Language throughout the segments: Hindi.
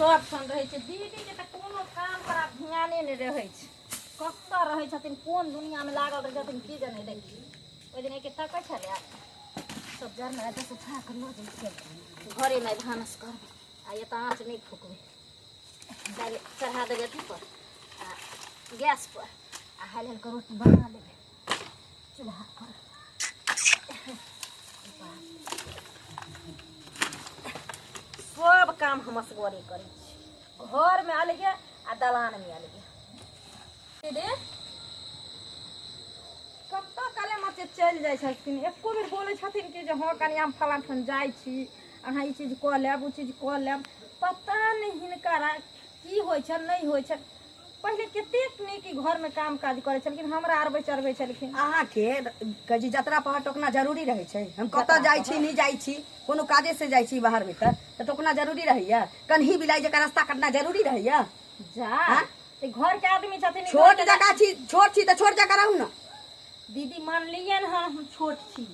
सब ठन रहे छे दीदी के त कोनो काम पर ध्याने नहीं रहे छे कत्ता रहे छथिन कोन दुनिया में लागल रहे छथिन की जाने देखी ओइ दिन के तकै छले सब जर में त सुखा कर लो जइसे घरे में भानस कर आ ये त आंच नहीं फुकबे डाल चढ़ा देबे अथी पर आ गैस पर आ हल के रोटी बना लेबे चूल्हा पर सब काम हम असगरे करै छी घर में अलगे आ दलान में अलगे दीदी कत्ता काले मचे चल जाय छथिन एको बेर बोलै छथिन कि जे हां कनी हम फलां ठन जाय छी अहाँ ई चीज क लेब उ चीज क लेब पता नहीं हिनका की होय छ नहीं होय छ पहले कतेक नीक घर में काम काज करे छलखिन हमरा अरबे चरबे छलखिन अहाँ के कजी यात्रा पर टोकना जरूरी रहे छै हम कत जाय छी नहीं जाय छी कोनो काजे से जाय छी बाहर में त टोकना जरूरी रहैया कन्ही बिलाई जका रास्ता काटना जरूरी रहैया जा ते घर के आदमी छथिन छोट जका छी छोट छी त छोट जका रहू न दीदी मान लियन हम छोट छी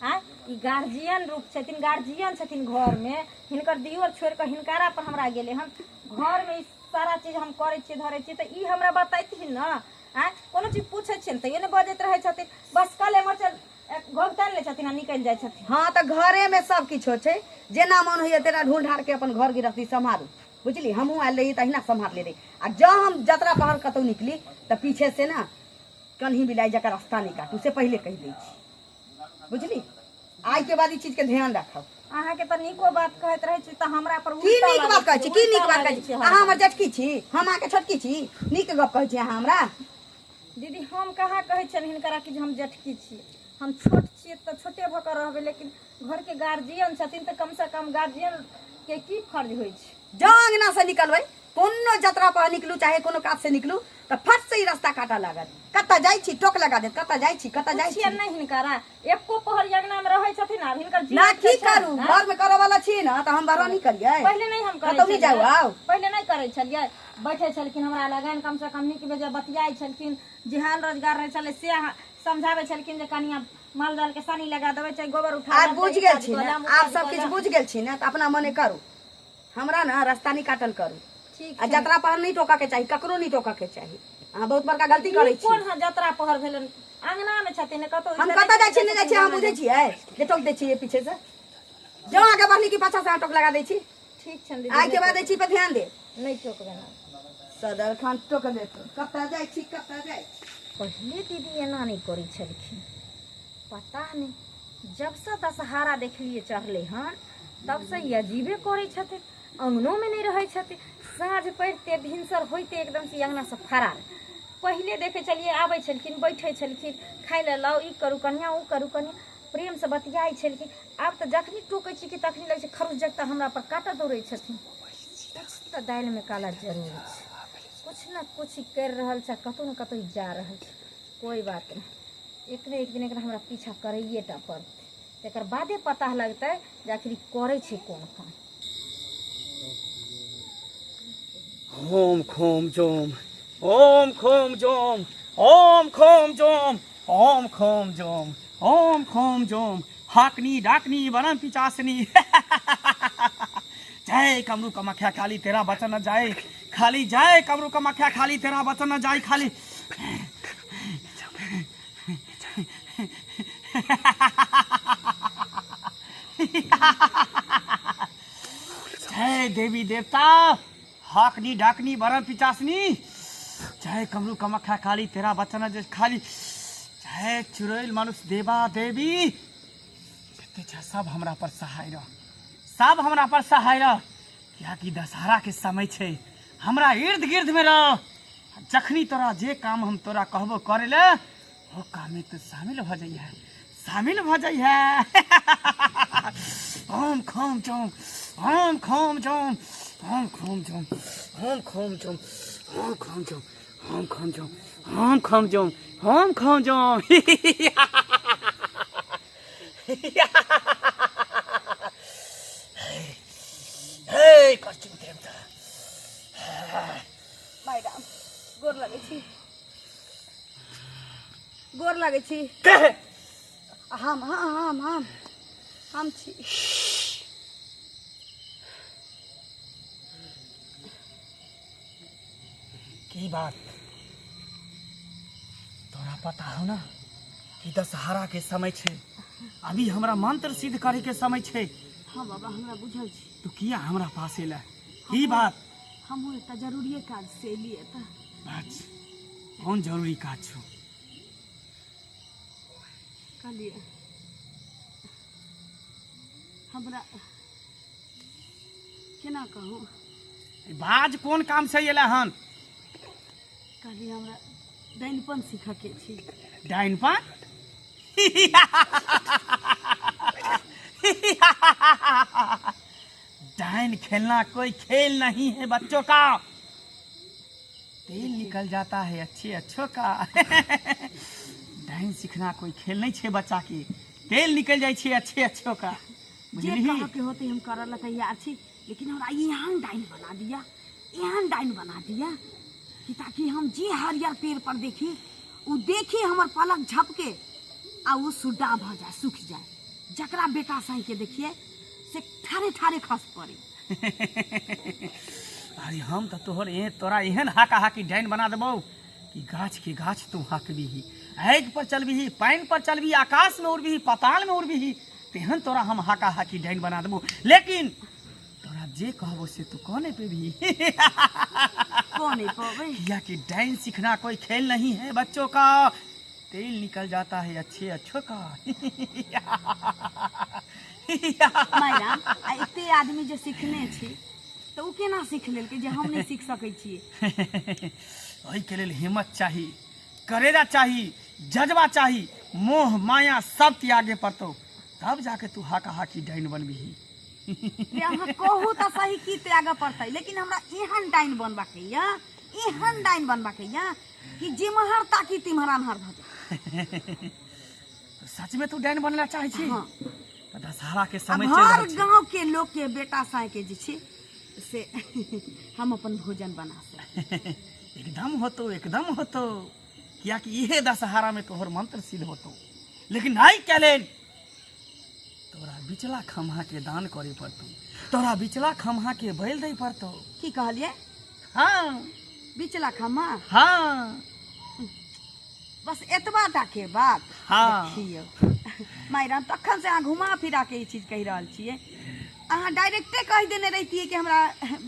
हां ई गार्जियन रूप छथिन गार्जियन छथिन घर में हिनकर दियोर छोड़ के हिनकारा पर हमरा गेले हम घर में सारा चीज हम करे छी धरे छी त ई हमरा बताइथिन न हां कोनो चीज पूछै छिन त ये ने बजैत रहे छथिन बस कले मचल घोघतान ले छथिन आ निकल जाय छथिन हां त घरे में सब किछो छै जेना मन होइए तेना ढूंढ ढाड़ के अपन घर गिरफ्ती संभालू बुझली हमहू आयल रही तहिना संभाल ले रही आ जब हम यात्रा पहर कतौ निकली त पीछे से ना कन्ही बिलाई जका रास्ता नहीं काटू से पहले कह दै छी बुझली आज के बाद ई चीज के ध्यान रखब अहाँ के त नीको बात कहत रहे छी त हमरा पर की नीक बात कहै छी की नीक बात कहै छी अहाँ हमर जटकी छी हम अहाँ के छोटकी छी नीक गप कहै छी अहाँ हमरा दीदी हम कहाँ कहै छन हिनकरा कि हम जटकी छी हम छोट छी त छोटे भ कर रहबे लेकिन घर के गार्जियन छथिन त कम से कम गार्जियन के की फर्ज होय छै जंगना से निकलबै कोनो यात्रा पर निकलू चाहे कोनो काज से निकलू त फट से ही रास्ता काटा लागत कत्ता जाय छी टोक लगा दे कत्ता जाय छी नहीं हिनकरा एको पहर यज्ञा में रहै छथिन आ हिनकर ना की करू घर में करे वाला छी ना त हम बाहर नहीं करियै पहले नहीं हम करै कतौ नहीं जाऊ आउ पहले नहीं करै छलियै बैठे छलखिन हमरा लगान कम से कम नीक बेजा बतियाई छलखिन जेहन रोजगार रहे छले से समझावे छलखिन जे कनिया माल जाल के सानी लगा देबै चाहे गोबर उठा आप बुझ गेल छी ना आप सब कुछ बुझ गेल छी ना त अपना मने करू हमरा ना रास्ता नहीं काटल करू ठीक आ यात्रा पहर नहीं टोका के चाहिए ककरो नहीं टोका के चाहिए अहाँ बहुत बड़का गलती करै छी कोन यात्रा पहर भेलन अंगना में छथिन कतो हम कत जाय छी नहीं जाय छी हम बुझे छियै जे टोक दे छी पीछे से जो आगे बढ़ली की पाछा से टोक लगा दे छी ठीक छन दीदी आइ के बाद दे छी पे ध्यान दे नहीं टोकबे ना सदर खान टोक दे कत जाय छी पहले दीदी एना नहीं करै छलखिन पता नहीं जब से दशहरा देखलिए चढ़ले हन तब से अजीबे करे छथिन अंगनों में नहीं रहे छथिन साँझ पड़ते भिनसर होते एकदम से अंगना से फरार पहले देखे चलिए आबै छलखिन बैठे छलखिन खाय ले लाओ ई करू कन्या उ करू कन्या प्रेम से बतियाई छलखिन आब तो जखनी टोकै छी कि तखनी लगे छै खरुच जगता हमरा पर काटा दौड़े छथिन कुछ तो दाल में काला जरूर छै कुछ ना कुछ कर रहल छै कतौ न कतौ जा रहल छै कोई बात नहीं एक दिन हमरा पीछा करैये टा पड़तै तेकर बादे पता लगतै जे आखिर करे छै कोन काम ओम खोम जोम ओम खोम जोम ओम खोम जोम ओम खोम जोम ओम खोम जोम हाकनी डाकनी वरम पिचासनी जय कमरू कमाख्या खाली तेरा वचन न जाए खाली जय कमरू कमाख्या खाली तेरा वचन न जाए खाली जय देवी देवता हाकनी डाकनी वरम पिचासनी जय कमरू कमाख्या खाली तेरा वचन जय खाली जय चुड़ैल मनुष्य देवा देवी सब हमरा पर सहाय रह सब हमरा पर सहाय रह क्या कि दशहरा के समय छे हमरा इर्द गिर्द में रह जखनी तोरा जे काम हम तोरा कहबो करे ले वो काम में तो शामिल हो जाइए ओम खोम जोम ओम खोम जोम ओम खोम जोम ओम खोम जोम ओम खोम जोम ओम खोम जोम ओम खोम जोम ओम खोम जोम हे कष्टिन देवता मैडम गोर लगे छी हम छी की बात तोरा पता हो ना कि दशहरा के समय छे, अभी हमरा मंत्र सिद्ध करे के समय छे। हाँ बाबा हमरा बुझल छी। तू किया हमरा पास एला? की बात? हम एकटा जरूरी काज से एलिए त। बात कौन जरूरी काज छो? कहलिए हमरा केना कहूँ, बाज कौन काम से एला हन? कहलिए हमरा डाइनपन सीखऽ के छी। डाइनपन? डाइन खेलना कोई खेल नहीं है बच्चों का, तेल निकल जाता है अच्छे अच्छों का। डाइन सीखना कोई खेल नहीं छे बच्चा के, तेल निकल जाए छे अच्छे अच्छों का। जे बुझली? कह के होते हम करल ला तैयार छी, लेकिन हमरा एहन डाइन बना दिया, एहन डाइन बना दिया कि ताकि हम जे हरियर पेड़ पर देखी उ देखी हमर पलक झपके आ वो सुड्डा भ जाए, सूख जाए। जकरा बेटा साई के देखिए से ठारे ठारे खस पड़े। अरे हम तो तोरा एहन हाका हाकी डाइन बना देबो कि गाछ के गाछ तू हाकबी ही, आग पर चलबी ही, पानी पर चलबी, आकाश में उड़बी ही, पाताल में उड़बी ही, तेहन तोरा हम हाका हाकी डाइन बना देबो। लेकिन तोरा जे कहबो से तू कौन पे भी कौन पावे? या कि डाइन सीखना कोई खेल नहीं है बच्चों का, तेल निकल जाता है अच्छे अच्छों का। मायरा आ एते आदमी जे सीखने छी तो उ केना सीख लेल के जे हम नहीं सीख सकै छिए? ओहि के लेल हिम्मत चाहिए, करेजा चाहिए, जज्बा चाहिए, मोह माया सब त्यागे पड़तो, तब जाके तू हाका हाकी डाइन बनबी ही। अहाँ कहू तऽ सही की त्याग पड़तै, लेकिन हमरा एहन डाइन बनबा के या, एहन डाइन बनबा के या कि जिम्हर ताकि तिम्हर अन्हर भ जाए। तो सच में तू डाइन बनना चाहे छी? हाँ। तो दशहरा के समय अब चल हर रहल छै। गांव के लोग के बेटा साई के जे छै से हम अपन भोजन बना सके। एकदम होतो, एकदम होतो, किया कि इहे दशहरा में तोहर मंत्र सिद्ध होतो। लेकिन नहीं कैलेन, तोरा बिचला खम्हा के दान करे पड़तो, तोरा बिचला खम्हा के बैल दे पड़तो। की कहलिए? हाँ बिचला खम्मा? हाँ बस एतबा टा के बात। हाँ। देखियो मायरा तखन से अहाँ घुमा फिरा के ई चीज कहि रहल छियै। अहाँ डायरेक्टे कहि देने रहितियै कि हमरा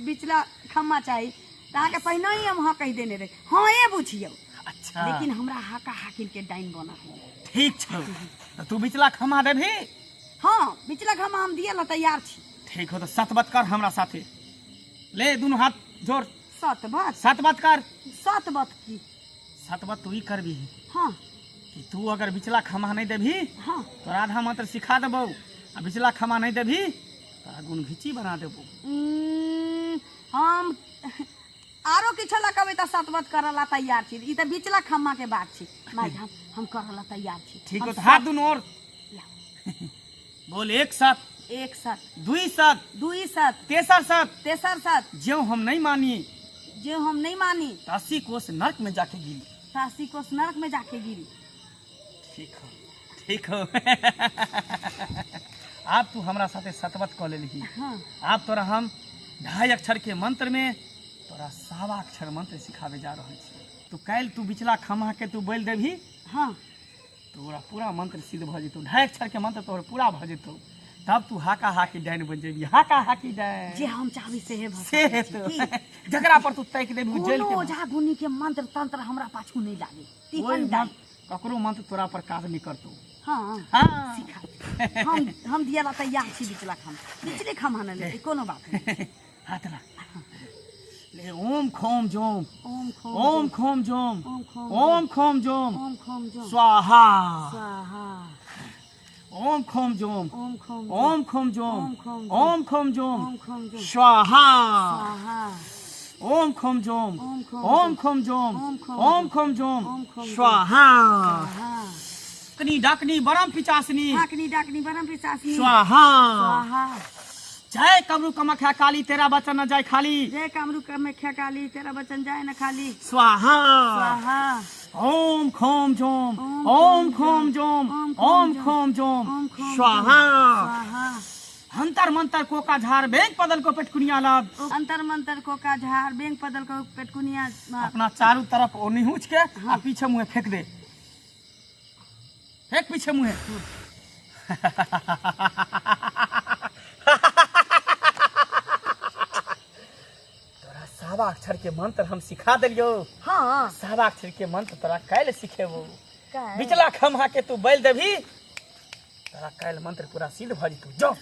बिचला खम्मा चाही तऽ अहाँके पहिने ही हम हाँ कहि देने रही। हाँ ये बुझियो। अच्छा, लेकिन हमरा हाका हाकिन के डाइन बना है। ठीक छौ, तो तू बिचला खम्हा देबही? हाँ बिचला खम्मा हम दिए ला तैयार छी। ठीक हो तो सतबत कर हमरा साथे, ले दोनों हाथ जोड़, सतबत? सतबत कर। सतबत की? सतबत तू ही करबी हाँ कि तू अगर बिचला खम्हा नहीं देबी हाँ। तो आधा मंत्र सिखा देबो, आ बिचला खम्हा नहीं देबी तो गुण घिची बना देबो। हम आरो किछो ला कहबै तऽ सतबत करला तैयार छी। ई तऽ बिचला खम्मा के बात छी। मैडम हम करला तैयार छी। ठीक हो हम तो हाथ सब- दोनों और बोल, एक साथ, एक साथ, दुई साथ, दुई साथ, तेसर साथ। तेसर साथ। जो हम नहीं मानी जो हम नहीं मानी तो 80 कोस नरक में जाके गिरी। 80 कोस नरक में जाके गिरी। ठीक हो, ठीक हो। आप तू हमरा साथे सतबत कऽ लेलही। हाँ आप तोरा हम 2.5 अक्षर के मंत्र में तोरा 1.25 अक्षर मंत्र सिखावे जा रहल छी। तू काल्हि तू बिचला खम्हा के तू बोल देबही, हाँ तोरा पूरा मंत्र सिद्ध भऽ जेतौ। 2.5 अक्षर के मंत्र तोहर पूरा भऽ जेतौ, तब तू हाका हाकी डाइन बन जेबी। हाका हाकी डाइन जे हम चाहबी सेहे भऽ से सकै हेतौ। छी की? जकरा पर तू ताकि देबही जेल कोनो के ओझा गुनी के मंत्र तंत्र हमरा पाछू नहीं लागे। कोई तिहन डाइन। ककरो मंत्र तोरा पर काज नहीं करतौ। हाँ हाँ सिखा दे। हम दिया ला तैयार छी बिचला खम्मा। बिचले खम्मा न ले कोनो बात नहीं। हाथ ला ले, ओम खोम जोम, ओम खोम ओम खोम जोम, ओम खोम ओम खोम जोम, ओम खोम जो स्वाहा, स्वाहा। ओम खोम जोम, ओम खोम ओम खोम जोम, ओम खोम ओम खोम जोम, ओम खोम जो स्वाहा, स्वाहा। ओम खोम जोम, ओम खोम ओम खोम जोम, ओम खोम ओम खोम जोम, ओम खोम स्वाहा। स्वाहा। कनी डाकनी बरम पिचासनी, डाकनी डाकनी बरम पिचासनी। स्वाहा। स्वाहा। जय कमरू कमख्या काली, तेरा बचन न जाए खाली। जय कामरू कामाख्या काली, तेरा वचन जाए न खाली। स्वाहा। स्वाहा। ओम खोम जोम, ओम ओम खोम जोम, ओम ओम खोम जोम, ओम खोम स्वाहा। स्वाहा। अंतर मंतर कोका झार बैंक पदल को पेटकुनिया लाद अंतर मंतर कोका झार बैंक पदल को पेटकुनिया अपना चारों तरफ ओ निहुच के आ पीछे मुंह फेंक दे, फेंक पीछे मुंह। तोरा सावा अक्षर के मंत्र हम सिखा दिलियो। हाँ सावा अक्षर के मंत्र तोरा कैल सिखेबो। का है? बिचला खम्हा के तू बैल देभी, तोरा कैल मंत्र पूरा सिद्ध भ जतौ। जो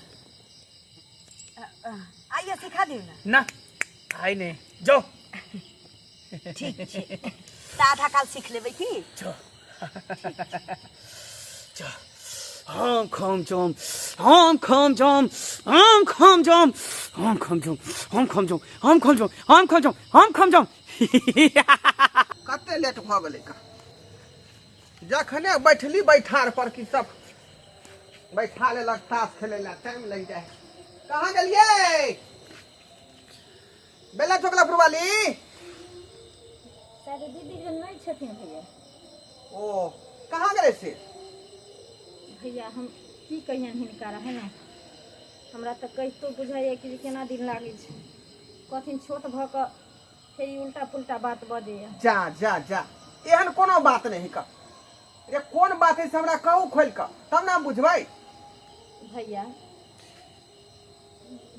आइए सिखा दियो ना। ना आई ने जो ठीक छै त आधा काल सीख लेबै की। जो जो हम खम जम, हम खम जम, हम खम जम, हम खम जम, हम खम जम, हम खम जम, हम खम जम, हम खम जम। कते लेट भ गेलै का, जखने बैठली बैठार पर की सब बैठा लेलक ताश खेले ला, टाइम लग जाए। कहाँ गेलिए बेला चोकला पुरवाली? शायद दीदी जो नहीं छथिन भैया। ओ कहाँ गेले से? भैया हम की कहियन हिनका है ना, हमरा तो कहितो बुझाइए कि केना दिन लागे छै, कथिन छोट भ क फेर ई उल्टा पुल्टा बात बजैया। जा जा जा, एहन कोनो बात नहीं का। ये कौन बात है से हमरा कहू खोल का, तब ना बुझबै। भैया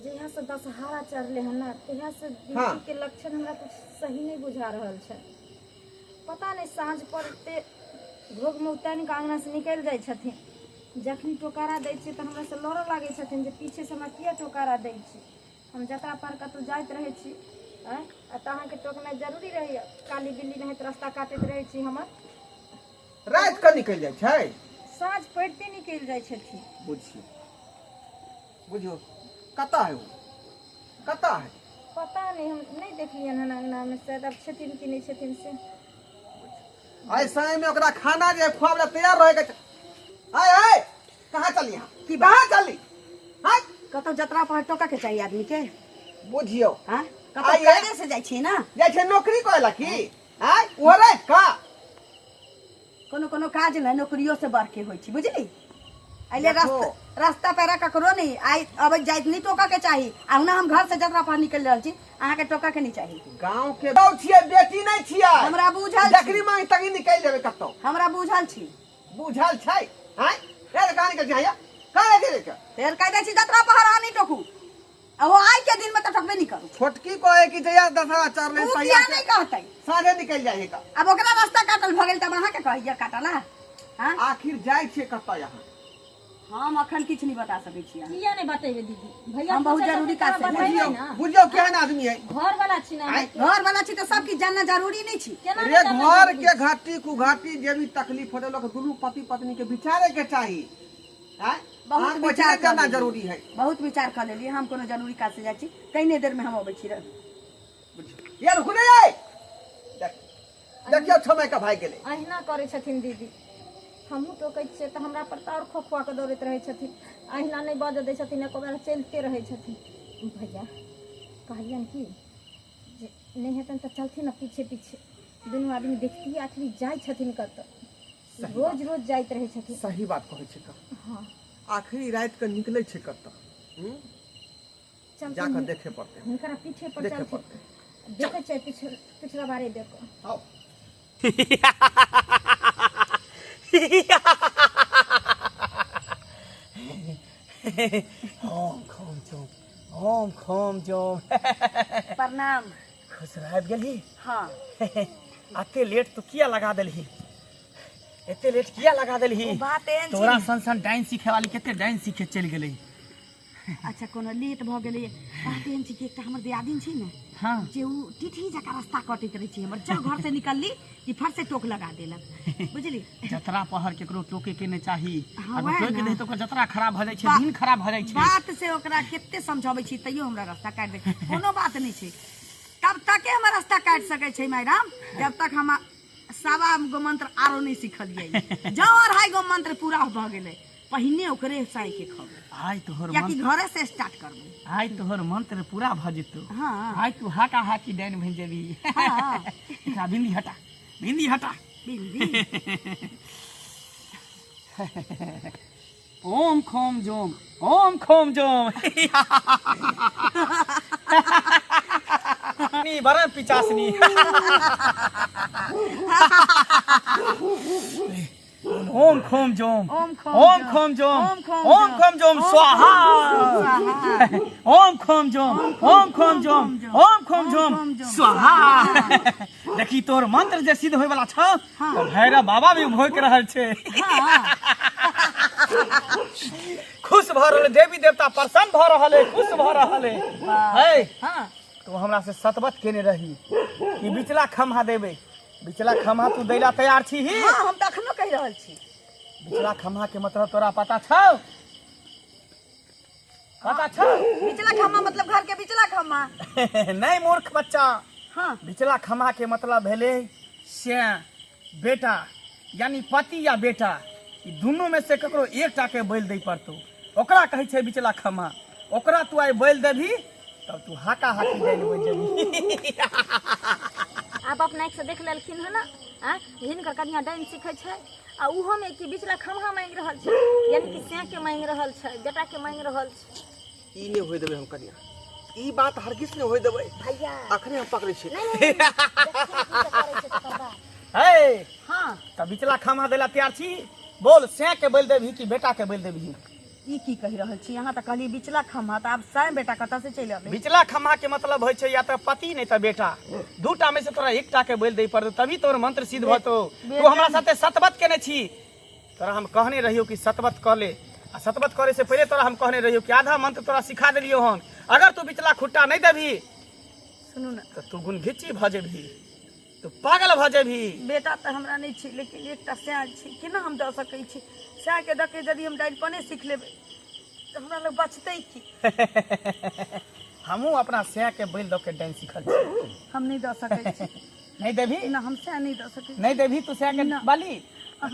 जहिया से दशहरा चढ़ले है ना, तहिया से दीदी हाँ। के लक्षण हमरा कुछ सही नहीं बुझा रहल छै। पता नहीं साँझ पड़ते घोग में उतान के आंगना से निकल जाय छथिन, जखनी टोकारा दै छियै तऽ हमरा से लड़ऽ लागै छथिन जे पीछे से हमरा किया टोकारा दै छी। हम जतरा पार कतौ जाइत रहै छी आ अहाँके टोकनाइ जरूरी रहैया, काली बिल्ली नहीं तो रास्ता काटैत रहै छी हमर। रात के निकल जाए छै, साँझ पड़ते निकल जाय छथिन। बुझियो बुझियो कता है वो, कता है? पता नहीं, हम नहीं देखलियन हन अंगना में, शायद अब छथिन कि नहीं छथिन से। ऐसे में ओकरा खाना जे खुआबला तैयार रहे के। आय आय कहाँ चली यहाँ की कहाँ चली? हां कतौ जतरा पर टोका के चाहिए आदमी के। बुझियो हां कतौ आइए। कायदे से जाइ छी ना, जाइ छै नौकरी करेला की? आय ओरे का कोनो कोनो काज ना नौकरियों से बढ़ के होई छी, बुझली। आइले देखो। रास्ता पैरा ककरो नहीं आई अब जाइत नहीं टोका के चाहिए। आउ ना हम घर से जतरा पर निकल रहल छी, अहाँ के टोका के नहीं चाहिए। गांव के बहू छियै, बेटी नहीं छियै। हमरा बुझल जकरी मांग तकी निकल जेबे कतौ, हमरा बुझल छी। बुझल छै। आय रे कहां निकल जाइ कहां गेले के? फेर कह दै छी जतरा पर नहीं टोकू, अब वो आई के दिन में तो टोकबे नहीं करू। छोटकी कहे कि जया दशहरा चढ़ले उ तहिया किया नहीं कहतै, साँझे निकल जाइ का। अब ओकरा रास्ता काटल भ गेल तब अहाँ के कहिया काटला। हां आखिर जाइ छै कतौ यहाँ? हम अखन किछ नहीं बता सकै छी। किया नहीं बतेबे दीदी? भैया हम बहुत पूछे जरूरी छथिन काज से तऽ बतेबै बुझियो ना। बुझियो केहन आदमी है। घर वाला छी ना, आय, घर वाला छी तो सब की जानना जरूरी नहीं छी। केना रे नहीं जानबै घर दीदी? के घाटी कुघाटी जे भी तकलीफ होले लोग दुनू पति पत्नी के विचारे के चाहिए। हैं बहुत बहुत विचार विचार कर करना लेलियै। जरूरी है। बहुत विचार कर लेलिए, हम कोनो जरूरी काज से जाइ छी, कईने देर में हम अबै छी। ये रुक नहीं आए देखियो समय का भाई गेले। अहिना करै छथिन दीदी, हमहूँ टोकै छियै तऽ हमरा पर तऽ आओर खोखुआ के दौड़ैत रहै छथिन। अहिना नहीं बजऽ दै छथिन, एको बेर चलिते रहै छथिन। भैया कहलियन कि जे नहीं हेतन तऽ चलथिन ना पीछे पीछे, दुनू आदमी देखतियै आखिर जाइ छथिन कतऽ। रोज रोज जाइत रहै छथिन। सही बात कहै छै का। हाँ आखिरी रात के निकले छै कतौ, चलथिन जाकर देखे पड़ते। हुनकरा पीछे पर देखे चलथिन, पड़ते। देखै छै पिछला बारे देखो। आओ हम खम जम, हम खम जम। प्रणाम। खुश रह गेली। हाँ अते लेट तू किया लगा देलही? एते लेट किया लगा देलही? ओ बात एहन छै। तोरा सन डांस सीखे वाली केते डांस सीखे चल गेलै। अच्छा कोनो लेट भ गेलै, बात एहन छै कि एकटा हमर दियादिन छै ने, हाँ जे उ टिठी जका रास्ता कटैत रहै छै हमर, जब घर से निकलली कि फट से टोक लगा देलक, बुझली। जतरा पहर केकरो टोके के नहीं चाही। हाँ, अगर वएह टोक ना। दे तो ओकर जतरा खराब भ जाय छै, बा- दिन खराब भ जाय छै। बात से ओकरा केते समझाबै छी तैयो हमरा रास्ता काट दे, कोनो बात नहीं छै। तब तक हमर रास्ता काट सकै छै मैडम, जब तक हम सवा गो मंत्र आरो नहीं सिखलियै। जौ अढ़ाई गो मंत्र पूरा भ गेलै, पहिने ओकरे साई के खबै, आइ तोहर या कि मंत्र, घरे से स्टार्ट करबै। आइ तोहर मंत्र पूरा भ जेतौ। हाँ आइ तू हाका हाकी डाइन भइ जेबी। हाँ एकरा बिंदी हटा, बिंदी हटा। बिंदी ओम खोम जोम, ओम खोम जोम। नी बरन पिचासनी। ओम खोम जोम, ओम खोम जोम, ओम खोम जोम स्वाहा। ओम खोम जोम, ओम खोम जोम, ओम खोम जोम स्वाहा। देखी तोर मंत्र जे सिद्ध होय वाला छ, तो भैरव बाबा भी भोग रहल छे। खुश भ रहल, देवी देवता प्रसन्न भ रहल है, खुश भ रहल है। हाँ तू हमरा से सतबत केने रही कि बिचला खम्हा देबे, बिचला खम्हा तू दैला तैयार छी ही। हाँ हम तखनो कहि रहल छी। बिचला खम्हा के मतलब तोरा पता छौ? पता छौ? बिचला खम्हा मतलब घर के बिचला खम्हा। नहीं मूर्ख बच्चा, हाँ बिचला खम्हा के मतलब भेले से बेटा, यानी पति या बेटा, ई दुनू में से ककरो एकटा के बैल दै पड़तो, ओकरा कहै छै बिचला खम्हा। ओकरा तू आइ बैल देबही तब तू हाका हाकी जाय ले बन जेबही। आप अपना एक से देख लेलखिन है ना, हिनकर कनिया डाइन सीखे छै आ उहो में कि बिचला खम्हा मांग रहल छै, यानी कि से के मांग रहल छै, बेटा के मांग रहल छै। ई ने होय देबे हम कनिया, ई बात हरगिज ने होय देबे भैया अखने हम पकड़े छी। हे हाँ तब बिचला खम्हा देला तैयार छी? बोल, से के बैल देबही कि बेटा के बैल देबही? ई की कहि रहल छी अहाँ? तऽ कहली बिचला खम्हा, तऽ आब साईं बेटा कतऽ से चलि अबै? बिचला खम्हा के मतलब होय छै या तो पति नहीं तो बेटा, दूटा में से तोरा एकटा के बैल दे पड़तो, तभी तोर मंत्र सिद्ध होतो। तू हमरा साथे सतबत केने छी, तोरा हम कहने रहियो कि सतबत कर ले, आ सतबत करे से पहले तोरा हम कहने रहियो कि आधा मंत्र तोरा सिखा देलियो हन। अगर तू बिचला खुट्टा नहीं देबही सुनू ना, तो तू गुनघिच्ची भ जेबही, तू पागल भ जेबही। बेटा तऽ हमरा नहीं छी, लेकिन एकटा सैं छी, केना हम दऽ सकै छी? सैं के दऽ के यदि हम डाइलपने सीख लेबै तऽ हमरा लग बचतै की? हमहू अपना सै के बैल दऽ के डाइन सीखल छी। हम नहीं दऽ सकै छी। नहीं देबही? ना हम सैं नहीं दऽ सकै छी। नहीं देबही तू सै के बाली?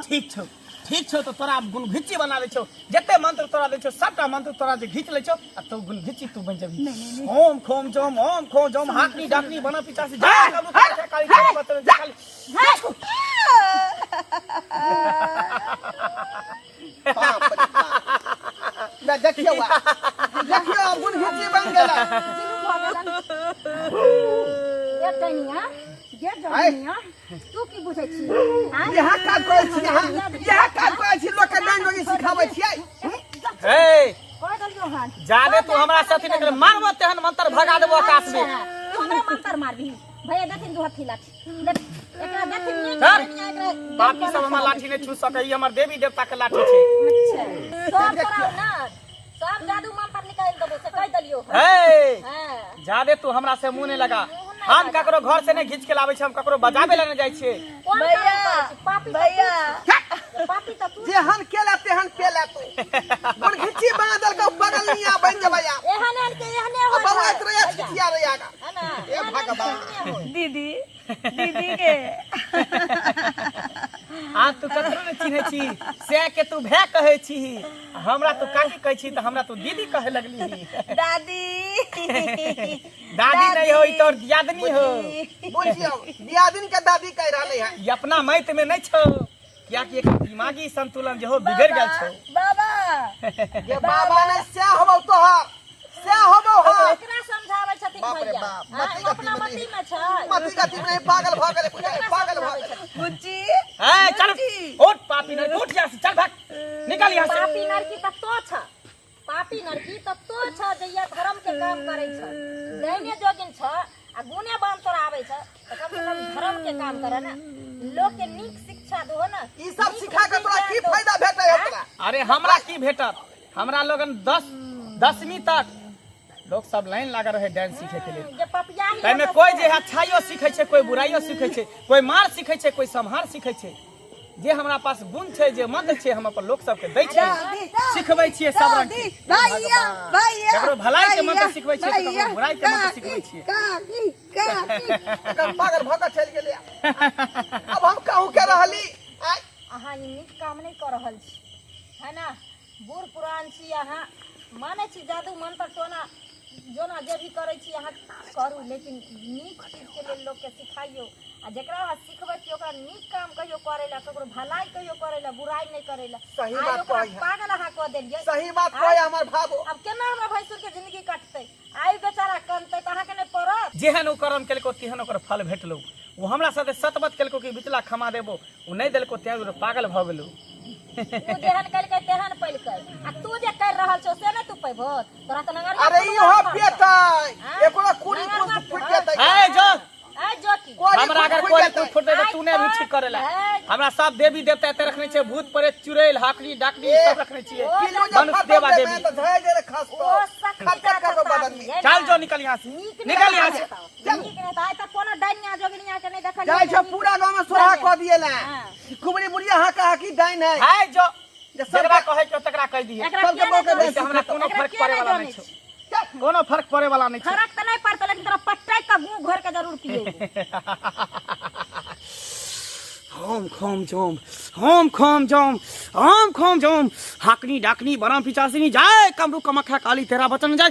ठीक छौ, ठीक छौ, तो तोरा गुनघिच्ची बना दे छौ। जते मंत्र तोरा दे छौ सबटा मंत्र तोरा जे घीच ले छौ आ तू गुनघिच्ची तू बन जेबही। नहीं। ओम खोम जोम, ओम खोम जोम, हाकनी डाकनी बना पिचासी जा कबू काली काली बतन काली। बाप रे बाप। मैं देखियो गुनघिच्ची बन गेला। ए कनिया गे जनिया तू की बुझै छी? यहाँ काज करै छी, यहाँ काज करै छी, लोक के डाइन डोगी सिखाबै छियै। हे कह दलियो हन जाने तू हमरा साथी निकल मारबो तेहन मंत्र भगा देबो आकाश में। तू हमरा मंत्र मारबी भैया, देखिन दू हथी लाठी एकरा देखिन नहीं धर। कनिया एकरा पापी सब हमरा लाठी नहीं छू सकै, ई हमर देवी देवता के लाठी छै। अच्छा सब कराओ ना, सब जादू मंत्र निकाल देबो से कह दलियो हन। हे हां जादे तू हमरा से मुंह नहीं लगा। हम ककरो घर से नहीं घींच के लाबै छी, हम ककरो बजाबे ला नहीं जाय छियै। पापी भैया पापी त तू जेहन केला तेहन पेला तू। गुनघिच्ची बना देलको बगलिया बन जेबैया। एहने हो बाबू इतना छिटिया रे आगा। है ना ए भगवान। दीदी के आ तू ककरो नहीं चिन्है छी, से के तू भै कहै छी, हमरा तू काकी कहै छी त हमरा तू दीदी कहे लगली। दादी दादी नहीं हो, ई तोर दियादनी हो। बुझियो दियादिन के दादी कह रहले है। ई अपना मैत में नहीं छौ, क्या कि एक दिमागी संतुलन जो हो बिगड़ गेल छौ। बाबा ये बाबा ने से होबो तोहर, से होबो हो। एकरा समझाबै छथिन बाप रे भैया। बाप, हाँ, मती वो अपना गति मती में में छै। मती गति में पागल भ गेले, पागल भ गेले। बुच्ची ए चल उठ पापी नहीं, उठ यहाँ से, चल भाग, निकल यहाँ से। पापी नरकी त तो छ, पापी नरकी त तो छ जे ये धर्म के काम करै छ, दैने जोगिन छ आ गुने बाम तोरा आबै छ, त कम से कम धर्म के काम करे ना, लोग के नीक शिक्षा दो ना। ई सब सिखा के तोरा की फायदा भेटै है तोरा? अरे हमरा की भेटत? हमरा लोगन 10वीं तक लोग सब लाइन लगा रहे डांस सीखे के लिए। जे पपियाही ताहि में कोई जे अच्छाइयो सीखे छै, कोई बुराइयो सीखे छै, कोई मार सीखे छै, कोई संहार सीखे छै। जे हमरा पास गुण छै, जे मंत्र छै, हम अपन लोग सबके दै छियै, सिखबै छियै सब रंग के। भैया ककरो भलाई के मंत्र सिखबै छियै, ककरो बुराई के मंत्र सिखबै छियै। एकदम पागल भ के चल गेले। अब हम कहूं के रहली आय अहाँ ई नीक काम नहीं कर रहल छी, है ना? बूढ़ पुरान छी अहाँ, माने छी जादू मंत्र टोना जो ना जे भी करे छी अहाँ करू, लेकिन नीक चीज के लेल लोग के सिखाइयो। आ जेकरा अहाँ सिखबै छी ओकरा नीक काम कहियो करेला, ककरो भलाई कहियो करेला, बुराई नहीं करेला। सही आइ बात ओकरा कहै है। पागल अहाँ कह देलियै। सही बात कहै हमर भाबो। अब केना हमरा भैंसुर के जिंदगी कटतै? आइ बेचारा कनतै त अहाँ के नहीं पड़त? जेहन ओ कर्म केलको तेहन ओकर फल भेटलो। वो हमरा साथे सतबत केलको कि बिचला खमा देबो, वो नहीं देलको तेहन पागल भऽ गेलो। तू जेहन कलकै तेहन पैलकै, आ तू जे कर रहल छौ से नहीं तू पैबो। तोरा त नगर अरे ई हो पेतै एकरो कुड़ी कुछ फुट जेतै। ए जो आइ जो की हमरा अगर कोई कुछ फुट दे तो तूने भी ठीक करेला। हमरा सब देवी देवता एते रखने छै, भूत प्रेत चुड़ैल हाकड़ी डाकड़ी सब रखने छियै, मनुष्य देवा देवी। तो धै दे खस ओ तो शक्ति खत्ता कर बदन में। चल जो निकल यहाँ से, निकल यहाँ से। नीक नहीं त आइ तक कोनो डाइनिया जोगिनिया के नहीं देखल। जाय छ पूरा गांव में सोहा क दिएला। कुबड़ी बुढ़िया हाका की डाइन है। हाय जो जकरा कहे के तकरा कह दिए, सबके मौका दे। हमरा कोनो फर्क पड़े वाला नहीं छै, कोनो फर्क पड़े वाला नहीं छै। फर्क त नहीं पड़ता, लेकिन तोरा पट्टाई का मुंह घर के जरूर पिए। होम खोम जोम, होम खोम जोम, होम खोम जोम, हाकनी डाकनी बरम पिचासिनी जाय, कमरू कमख्या काली तेरा बचन जाय।